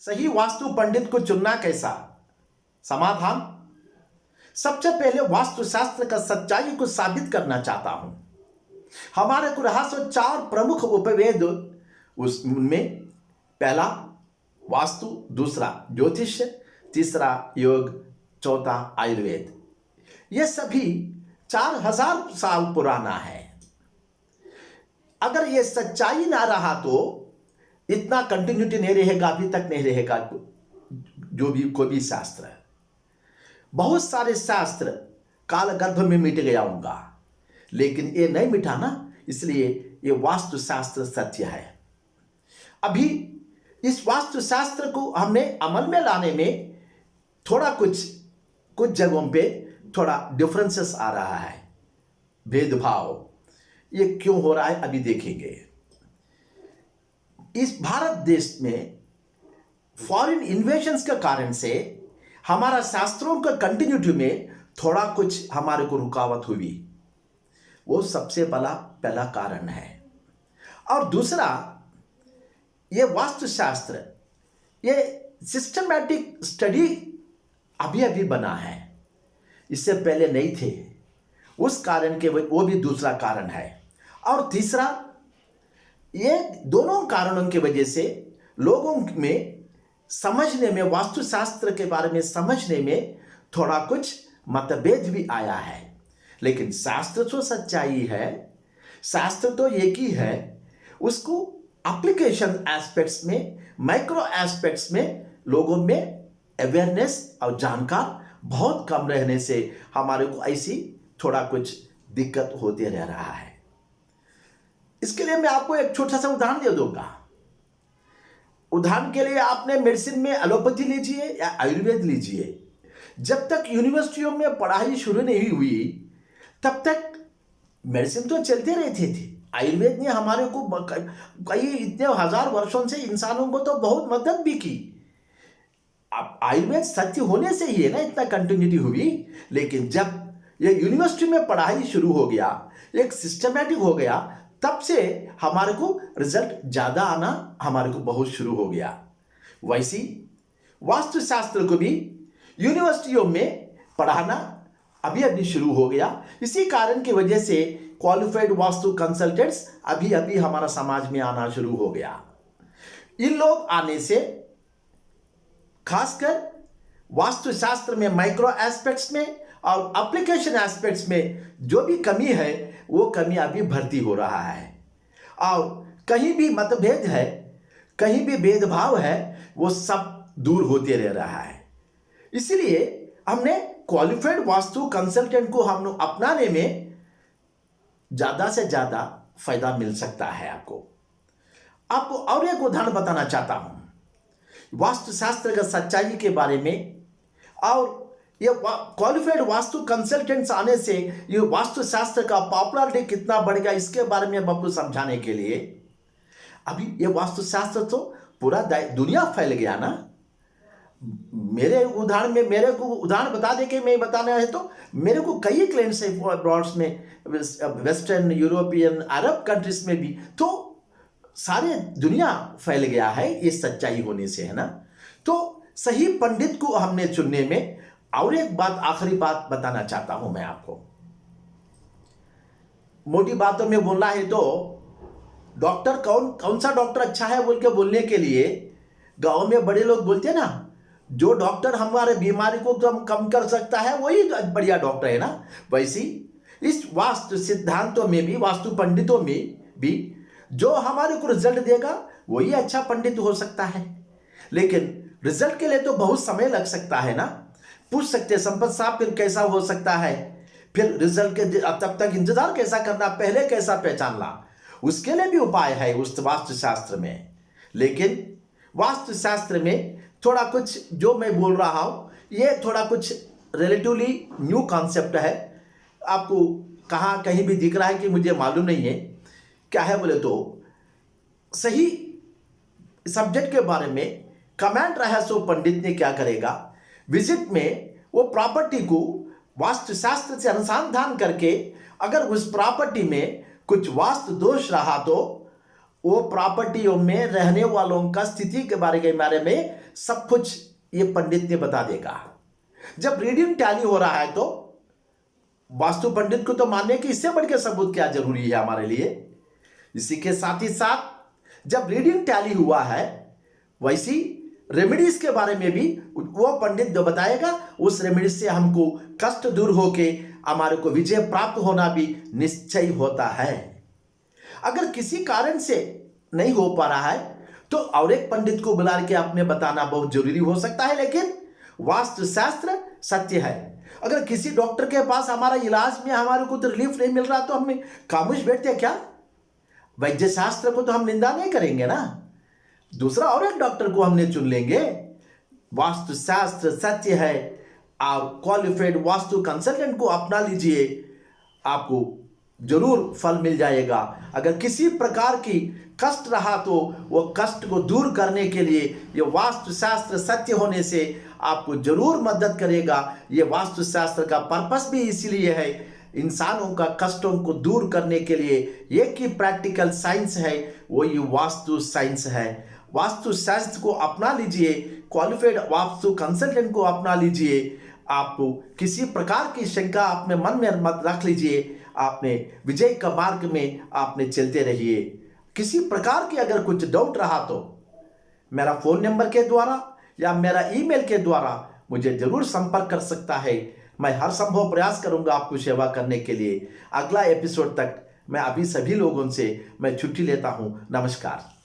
सही वास्तु पंडित को चुनना कैसा? समाधान। सबसे पहले वास्तुशास्त्र का सच्चाई को साबित करना चाहता हूं। हमारे कुराहासो 4 प्रमुख उपवेद, उसमें पहला वास्तु, दूसरा ज्योतिष, तीसरा योग, चौथा आयुर्वेद। यह सभी 4000 साल पुराना है। अगर यह सच्चाई ना रहा तो इतना कंटिन्यूटी नहीं रहेगा, अभी तक नहीं रहेगा। जो भी कोई भी शास्त्र, बहुत सारे शास्त्र काल गर्भ में मिट गया होगा, लेकिन ये नहीं मिटा ना, इसलिए ये वास्तुशास्त्र सत्य है। अभी इस वास्तुशास्त्र को हमने अमल में लाने में थोड़ा कुछ जगहों पे थोड़ा डिफरेंसेस आ रहा है, भेदभाव। ये क्यों हो रहा है अभी देखेंगे। इस भारत देश में फॉरेन इन्वेजन्स के कारण से हमारा शास्त्रों का कंटिन्यूटी में थोड़ा कुछ हमारे को रुकावट हुई, वो सबसे पहला कारण है। और दूसरा, ये वास्तुशास्त्र, ये सिस्टमैटिक स्टडी अभी बना है, इससे पहले नहीं थे। उस कारण के वो भी दूसरा कारण है। और तीसरा, ये दोनों कारणों की वजह से लोगों में समझने में, वास्तुशास्त्र के बारे में समझने में थोड़ा कुछ मतभेद भी आया है। लेकिन शास्त्र तो सच्चाई है, शास्त्र तो एक ही है। उसको एप्लीकेशन एस्पेक्ट्स में, माइक्रो एस्पेक्ट्स में लोगों में अवेयरनेस और जानकार बहुत कम रहने से हमारे को ऐसी थोड़ा कुछ दिक्कत होते रह रहा है। इसके लिए मैं आपको एक छोटा सा उदाहरण दे दूंगा। उदाहरण के लिए आपने मेडिसिन में एलोपैथी लीजिए या आयुर्वेद लीजिए। जब तक यूनिवर्सिटियों में पढ़ाई शुरू नहीं हुई तब तक मेडिसिन तो चलते रहते थे। आयुर्वेद ने हमारे को कई इतने हजार वर्षों से इंसानों को तो बहुत मदद भी की। अब आयुर्वेद सत्य होने से ही है ना इतना कंटिन्यूटी हुई। लेकिन जब ये यूनिवर्सिटी में पढ़ाई शुरू हो गया, एक सिस्टमैटिक हो गया, तब से हमारे को रिजल्ट ज्यादा आना हमारे को बहुत शुरू हो गया। वैसी वास्तुशास्त्र को भी यूनिवर्सिटियों में पढ़ाना अभी शुरू हो गया। इसी कारण की वजह से क्वालिफाइड वास्तु कंसल्टेंट्स अभी हमारा समाज में आना शुरू हो गया। इन लोग आने से खासकर वास्तुशास्त्र में माइक्रो एस्पेक्ट्स में और एप्लीकेशन एस्पेक्ट्स में जो भी कमी है वो कमी अभी भर्ती हो रहा है। और कहीं भी मतभेद है, कहीं भी भेदभाव है, वो सब दूर होते रह रहा है। इसलिए हमने क्वालिफाइड वास्तु कंसल्टेंट को हम अपनाने में ज्यादा से ज्यादा फायदा मिल सकता है। आपको और एक उदाहरण बताना चाहता हूं वास्तुशास्त्र का सच्चाई के बारे में। और ये क्वालिफाइड वास्तु कंसल्टेंट्स आने से ये वास्तुशास्त्र का पॉपुलरिटी कितना बढ़ गया, इसके बारे में आपको समझाने के लिए। अभी ये वास्तुशास्त्र तो पूरा दुनिया फैल गया ना। मेरे को उदाहरण बता दे के मैं बताना है तो मेरे को कई क्लाइंट्स है अब्रॉड्स में, वेस्टर्न, यूरोपियन, अरब कंट्रीज में भी, तो सारे दुनिया फैल गया है ये सच्चाई होने से, है ना। तो सही पंडित को हमने चुनने में और एक बात, आखिरी बात बताना चाहता हूं मैं आपको। मोटी बातों में बोलना है तो डॉक्टर कौन सा डॉक्टर अच्छा है बोल के बोलने के लिए गांव में बड़े लोग बोलते हैं ना, जो डॉक्टर हमारे बीमारी को कम कर सकता है वही बढ़िया डॉक्टर है ना। वैसी इस वास्तु सिद्धांतों में भी, वास्तु पंडितों में भी जो हमारे को रिजल्ट देगा वही अच्छा पंडित हो सकता है। लेकिन रिजल्ट के लिए तो बहुत समय लग सकता है ना। पूछ सकते हैं संपत साहब फिर कैसा हो सकता है, फिर रिजल्ट के तब तक इंतजार कैसा करना, पहले कैसा पहचानना, उसके लिए भी उपाय है उस वास्तुशास्त्र में। लेकिन वास्तुशास्त्र में थोड़ा कुछ जो मैं बोल रहा हूं ये थोड़ा कुछ रिलेटिवली न्यू कॉन्सेप्ट है। आपको कहाँ कहीं भी दिख रहा है कि मुझे मालूम नहीं है क्या है बोले तो सही सब्जेक्ट के बारे में कमेंट रहा सो पंडित ने क्या करेगा, विजिट में वो प्रॉपर्टी को वास्तुशास्त्र से अनुसंधान करके अगर उस प्रॉपर्टी में कुछ वास्तु दोष रहा तो वो प्रॉपर्टियों में रहने वालों का स्थिति के बारे में सब कुछ ये पंडित ने बता देगा। जब रीडिंग टैली हो रहा है तो वास्तु पंडित को तो मानने की इससे बढ़ के सबूत क्या जरूरी है हमारे लिए। इसी के साथ ही साथ जब रीडिंग टैली हुआ है वैसी रेमेडीज के बारे में भी वो पंडित जो बताएगा, उस रेमेडीज से हमको कष्ट दूर होके हमारे को विजय प्राप्त होना भी निश्चय होता है। अगर किसी कारण से नहीं हो पा रहा है तो और एक पंडित को बुला के आपने बताना बहुत जरूरी हो सकता है, लेकिन वास्तु शास्त्र सत्य है। अगर किसी डॉक्टर के पास हमारा इलाज में हमारे को तो रिलीफ नहीं मिल रहा तो हमें खामोश बैठते हैं क्या? वैद्य शास्त्र को तो हम निंदा नहीं करेंगे ना, दूसरा और एक डॉक्टर को हमने चुन लेंगे। वास्तु शास्त्र सत्य है। आप क्वालिफाइड वास्तु कंसल्टेंट को अपना लीजिए, आपको जरूर फल मिल जाएगा। अगर किसी प्रकार की कष्ट रहा तो वो कष्ट को दूर करने के लिए ये वास्तु शास्त्र सत्य होने से आपको जरूर मदद करेगा। ये वास्तु शास्त्र का पर्पस भी इसीलिए है, इंसानों का कष्टों को दूर करने के लिए। एक ही प्रैक्टिकल साइंस है, वही वास्तु साइंस है। वास्तु शास्त्र को अपना लीजिए, क्वालिफाइड वास्तु कंसल्टेंट को अपना लीजिए। आपको किसी प्रकार की शंका अपने मन में मत रख लीजिए, आपने विजय का मार्ग में आपने चलते रहिए। किसी प्रकार की अगर कुछ डाउट रहा तो मेरा फोन नंबर के द्वारा या मेरा ईमेल के द्वारा मुझे जरूर संपर्क कर सकता है। मैं हर संभव प्रयास करूंगा आपको सेवा करने के लिए। अगला एपिसोड तक मैं अभी सभी लोगों से मैं छुट्टी लेता हूं। नमस्कार।